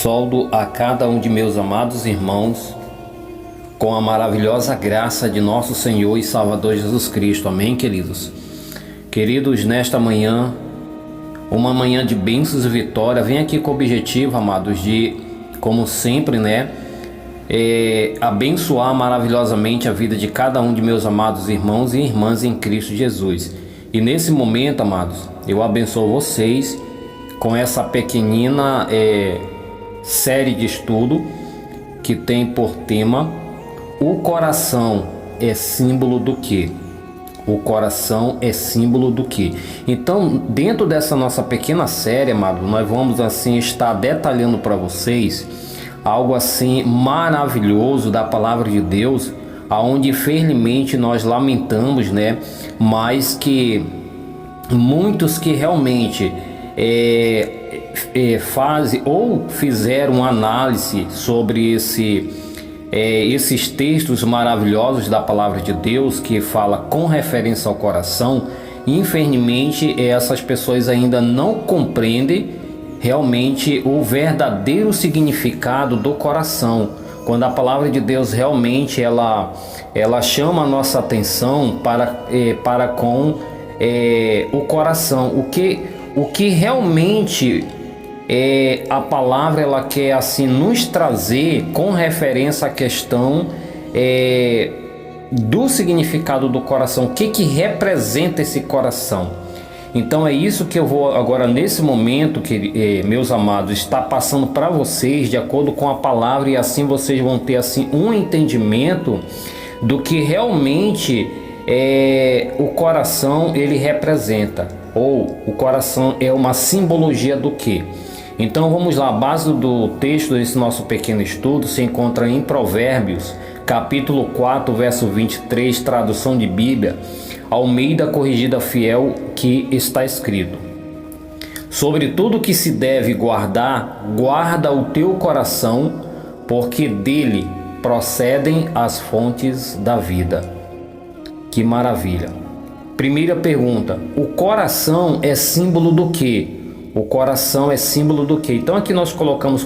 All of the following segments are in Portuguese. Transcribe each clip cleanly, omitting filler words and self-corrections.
Soldo a cada um de meus amados irmãos com a maravilhosa graça de nosso Senhor e Salvador Jesus Cristo. Amém, queridos? Queridos, nesta manhã, uma manhã de bênçãos e vitória, vem aqui com o objetivo, amados, de, como sempre, abençoar maravilhosamente a vida de cada um de meus amados irmãos e irmãs em Cristo Jesus. E nesse momento, amados, eu abençoo vocês com essa pequenina série de estudo que tem por tema: o coração é símbolo do quê? O coração é símbolo do quê? Então, dentro dessa nossa pequena série, amado, nós vamos assim estar detalhando para vocês algo assim maravilhoso da palavra de Deus, aonde infelizmente nós lamentamos, mas que muitos que realmente fazem ou fizeram análise sobre esses textos maravilhosos da palavra de Deus que fala com referência ao coração, infelizmente essas pessoas ainda não compreendem realmente o verdadeiro significado do coração, quando a palavra de Deus realmente ela chama a nossa atenção para com o coração, o que realmente a palavra ela quer assim nos trazer com referência à questão do significado do coração, o que representa esse coração. Então é isso que eu vou agora nesse momento, meus amados, estar passando para vocês de acordo com a palavra, e assim vocês vão ter assim um entendimento do que realmente o coração ele representa, ou o coração é uma simbologia do que. Então vamos lá, a base do texto desse nosso pequeno estudo se encontra em Provérbios, capítulo 4, verso 23, tradução de Bíblia, Almeida Corrigida Fiel, que está escrito: sobre tudo que se deve guardar, guarda o teu coração, porque dele procedem as fontes da vida. Que maravilha! Primeira pergunta: o coração é símbolo do quê? O coração é símbolo do quê? Então aqui nós colocamos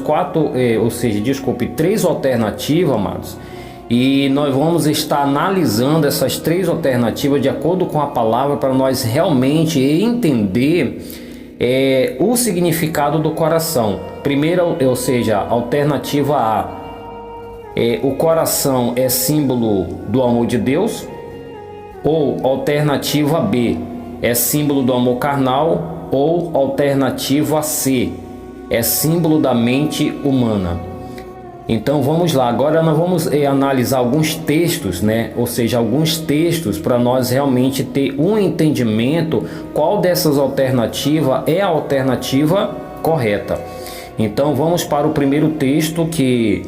três alternativas, amados, e nós vamos estar analisando essas três alternativas de acordo com a palavra para nós realmente entender o significado do coração. Primeiro, alternativa A, o coração é símbolo do amor de Deus, ou alternativa B, é símbolo do amor carnal, ou alternativa C, é símbolo da mente humana. Então vamos lá, agora nós vamos analisar alguns textos, alguns textos para nós realmente ter um entendimento qual dessas alternativas é a alternativa correta. Então vamos para o primeiro texto, que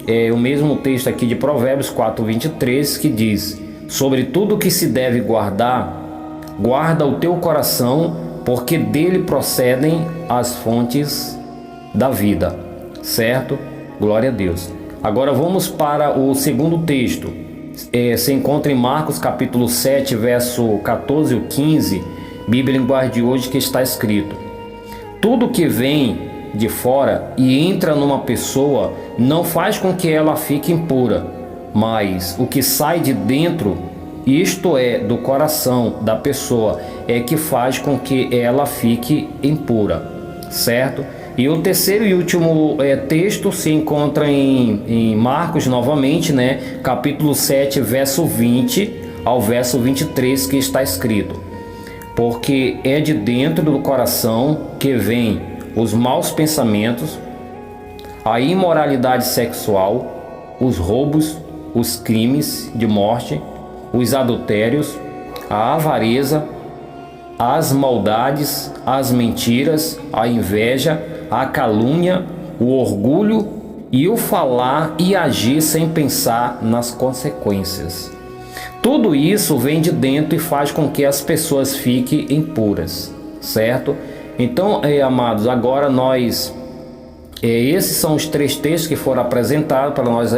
é o mesmo texto aqui de Provérbios 4:23, que diz: sobre tudo que se deve guardar, guarda o teu coração, porque dele procedem as fontes da vida. Certo? Glória a Deus. Agora vamos para o segundo texto. Se encontra em Marcos capítulo 7, verso 14 e 15, Bíblia Linguagem de Hoje, que está escrito: tudo que vem de fora e entra numa pessoa não faz com que ela fique impura, mas o que sai de dentro, isto é, do coração da pessoa, é que faz com que ela fique impura. Certo? E o terceiro e último texto se encontra em Marcos novamente, capítulo 7, verso 20 ao verso 23, que está escrito: porque é de dentro do coração que vêm os maus pensamentos, a imoralidade sexual, os roubos, os crimes de morte, os adultérios, a avareza, as maldades, as mentiras, a inveja, a calúnia, o orgulho e o falar e agir sem pensar nas consequências. Tudo isso vem de dentro e faz com que as pessoas fiquem impuras, certo? Então, amados, agora esses são os três textos que foram apresentados para nós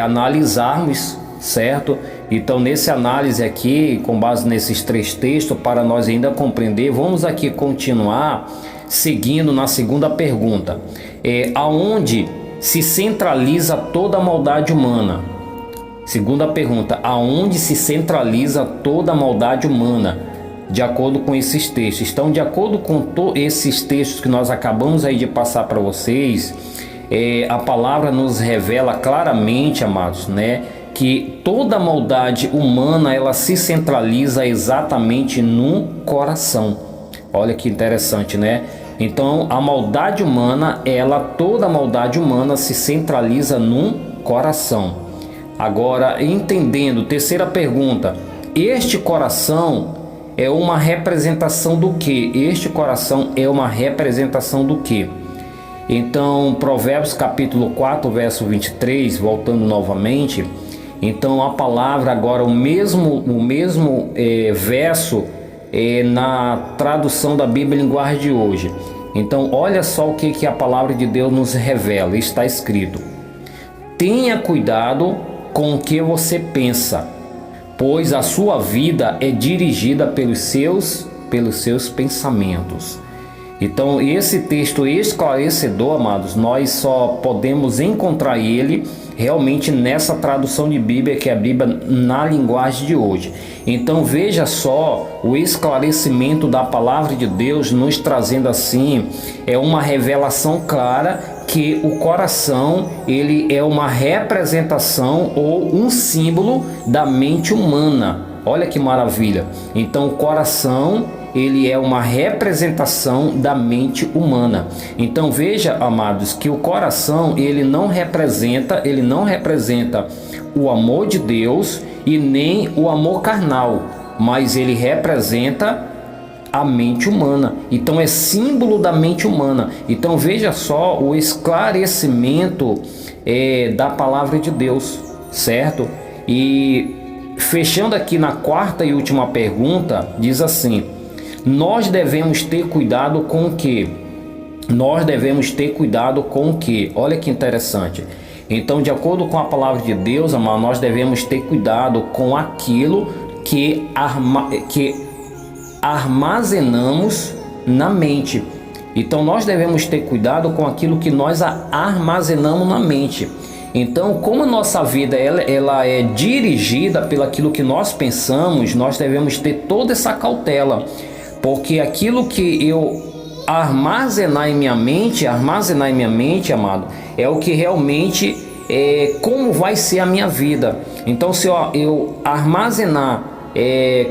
analisarmos, certo? Então, nessa análise aqui, com base nesses três textos, para nós ainda compreender, vamos aqui continuar seguindo na segunda pergunta, aonde se centraliza toda a maldade humana? Segunda pergunta, aonde se centraliza toda a maldade humana? De acordo com esses textos. Então, de acordo com esses textos que nós acabamos aí de passar para vocês, a palavra nos revela claramente, amados, né, que toda a maldade humana, ela se centraliza exatamente no coração. Olha que interessante, né? Então, a maldade humana, toda a maldade humana se centraliza no coração. Agora, entendendo, terceira pergunta, este coração é uma representação do que? Este coração é uma representação do que? Então, Provérbios capítulo 4, verso 23, voltando novamente, então a palavra agora, o mesmo verso na tradução da Bíblia em linguagem de hoje. Então, olha só o que a palavra de Deus nos revela. Está escrito: tenha cuidado com o que você pensa, pois a sua vida é dirigida pelos seus pensamentos. Então, esse texto esclarecedor, amados, nós só podemos encontrar ele realmente nessa tradução de Bíblia, que é a Bíblia na linguagem de hoje. Então, veja só o esclarecimento da palavra de Deus nos trazendo assim, uma revelação clara que o coração, ele é uma representação ou um símbolo da mente humana. Olha que maravilha. Então, o coração, ele é uma representação da mente humana. Então veja, amados, que o coração, ele não representa o amor de Deus e nem o amor carnal, mas ele representa a mente humana. Então é símbolo da mente humana. Então veja só o esclarecimento da palavra de Deus, certo? E fechando aqui na quarta e última pergunta, diz assim: nós devemos ter cuidado com o quê? Nós devemos ter cuidado com o quê? Olha que interessante. Então, de acordo com a palavra de Deus, amado, nós devemos ter cuidado com aquilo que armazenamos na mente. Então, nós devemos ter cuidado com aquilo que nós armazenamos na mente. Então, como a nossa vida ela é dirigida pelo aquilo que nós pensamos, nós devemos ter toda essa cautela. Porque aquilo que eu armazenar em minha mente, amado, é o que realmente como vai ser a minha vida. Então, se eu armazenar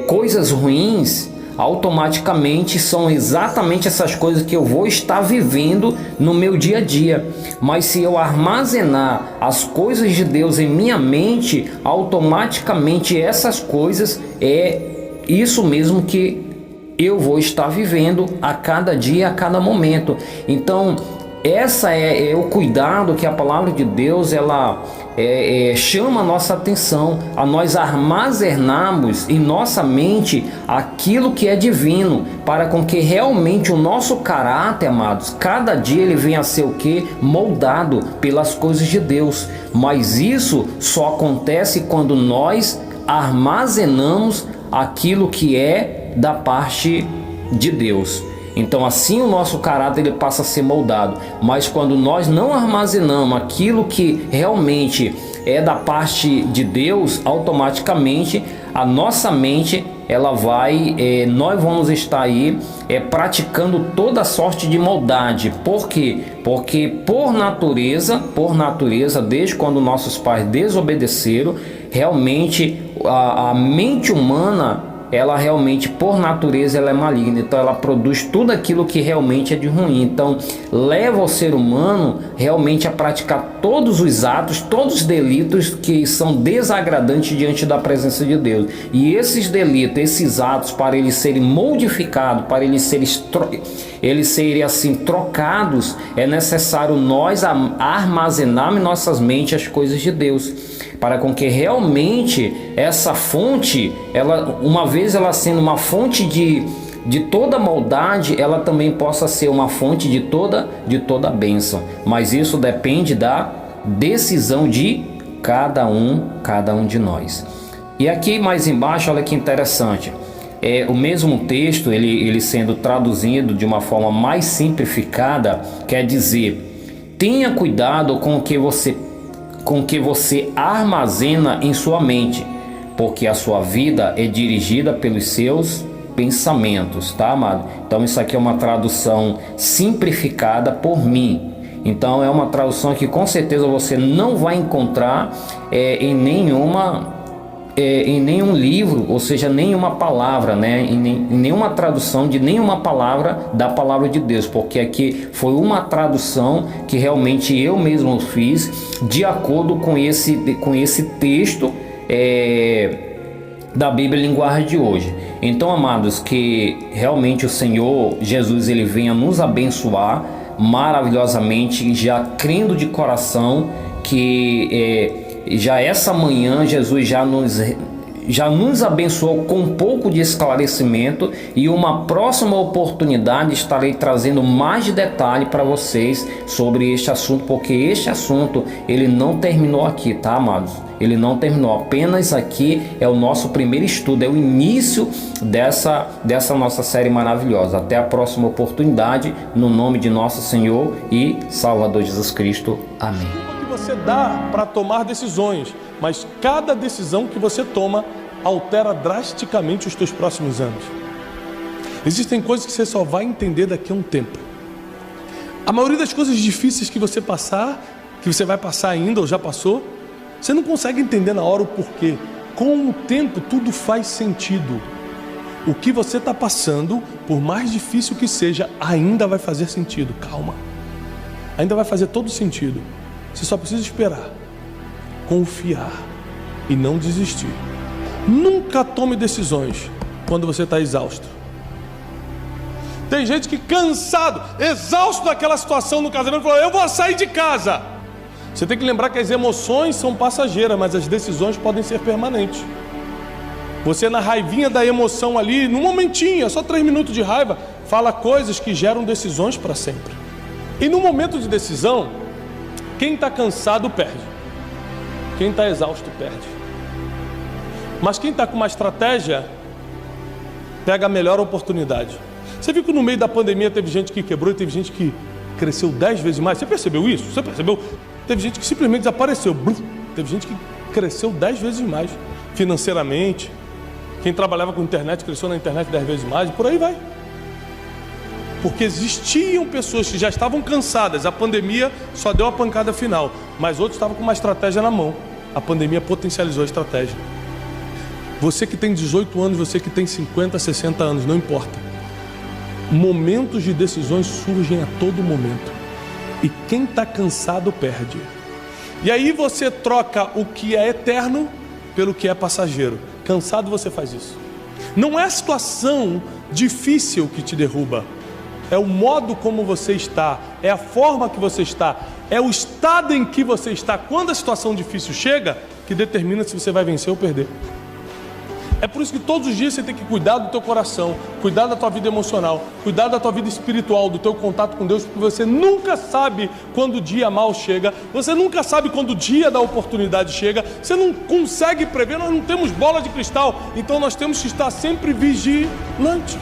coisas ruins, automaticamente são exatamente essas coisas que eu vou estar vivendo no meu dia a dia. Mas se eu armazenar as coisas de Deus em minha mente, automaticamente essas coisas isso mesmo que eu vou estar vivendo a cada dia, a cada momento. Então, essa é o cuidado que a palavra de Deus ela chama a nossa atenção, a nós armazenarmos em nossa mente aquilo que é divino, para com que realmente o nosso caráter, amados, cada dia ele venha a ser o que? Moldado pelas coisas de Deus. Mas isso só acontece quando nós armazenamos aquilo que é da parte de Deus. Então assim o nosso caráter ele passa a ser moldado. Mas quando nós não armazenamos aquilo que realmente é da parte de Deus, automaticamente a nossa mente ela vai, nós vamos estar aí praticando toda sorte de maldade. Por quê? Porque por natureza, desde quando nossos pais desobedeceram, realmente a mente humana ela realmente, por natureza, ela é maligna. Então ela produz tudo aquilo que realmente é de ruim. Então leva o ser humano realmente a praticar todos os atos, todos os delitos que são desagradantes diante da presença de Deus. E esses delitos, esses atos, para eles serem modificados, para eles serem assim trocados, é necessário nós armazenarmos em nossas mentes as coisas de Deus, para com que realmente essa fonte, uma vez ela sendo uma fonte de toda maldade, ela também possa ser uma fonte de toda bênção. Mas isso depende da decisão de cada um de nós. E aqui mais embaixo, olha que interessante. o mesmo texto, ele sendo traduzido de uma forma mais simplificada, quer dizer: tenha cuidado com o que você armazena em sua mente, porque a sua vida é dirigida pelos seus pensamentos, tá, amado? Então isso aqui é uma tradução simplificada por mim. Então é uma tradução que com certeza você não vai encontrar em nenhum livro, ou seja, nenhuma palavra, né? Em nenhuma tradução de nenhuma palavra da palavra de Deus, porque aqui foi uma tradução que realmente eu mesmo fiz de acordo com esse texto da Bíblia linguagem de hoje. Então, amados, que realmente o Senhor Jesus ele venha nos abençoar maravilhosamente, já crendo de coração que já essa manhã Jesus já nos abençoou com um pouco de esclarecimento, e uma próxima oportunidade estarei trazendo mais de detalhe para vocês sobre este assunto, porque este assunto ele não terminou aqui, tá, amados? Ele não terminou, apenas aqui é o nosso primeiro estudo, é o início dessa nossa série maravilhosa. Até a próxima oportunidade, no nome de nosso Senhor e Salvador Jesus Cristo. Amém. Você dá para tomar decisões, mas cada decisão que você toma altera drasticamente os teus próximos anos. Existem coisas que você só vai entender daqui a um tempo. A maioria das coisas difíceis que você vai passar ainda ou já passou, você não consegue entender na hora o porquê. Com o tempo tudo faz sentido. O que você está passando, por mais difícil que seja, ainda vai fazer sentido. Calma. Ainda vai fazer todo sentido. Você só precisa esperar, confiar e não desistir. Nunca tome decisões quando você está exausto. Tem gente que cansado, exausto daquela situação no casamento, falou: eu vou sair de casa. Você tem que lembrar que as emoções são passageiras, mas as decisões podem ser permanentes. Você na raivinha da emoção ali, num momentinho, é só 3 minutos de raiva, fala coisas que geram decisões para sempre. E no momento de decisão, quem está cansado perde, quem está exausto perde. Mas quem está com uma estratégia pega a melhor oportunidade. Você viu que no meio da pandemia teve gente que quebrou e teve gente que cresceu 10 vezes mais? Você percebeu isso? Você percebeu? Teve gente que simplesmente desapareceu. Teve gente que cresceu 10 vezes mais financeiramente. Quem trabalhava com internet cresceu na internet 10 vezes mais, e por aí vai. Porque existiam pessoas que já estavam cansadas, a pandemia só deu a pancada final, mas outros estavam com uma estratégia na mão. A pandemia potencializou a estratégia. Você que tem 18 anos, você que tem 50, 60 anos, não importa. Momentos de decisões surgem a todo momento. E quem está cansado perde. E aí você troca o que é eterno pelo que é passageiro. Cansado você faz isso. Não é a situação difícil que te derruba. É o modo como você está, é a forma que você está, é o estado em que você está quando a situação difícil chega, que determina se você vai vencer ou perder. É por isso que todos os dias você tem que cuidar do teu coração, cuidar da tua vida emocional, cuidar da tua vida espiritual, do teu contato com Deus, porque você nunca sabe quando o dia mal chega, você nunca sabe quando o dia da oportunidade chega, você não consegue prever, nós não temos bola de cristal, então nós temos que estar sempre vigilantes.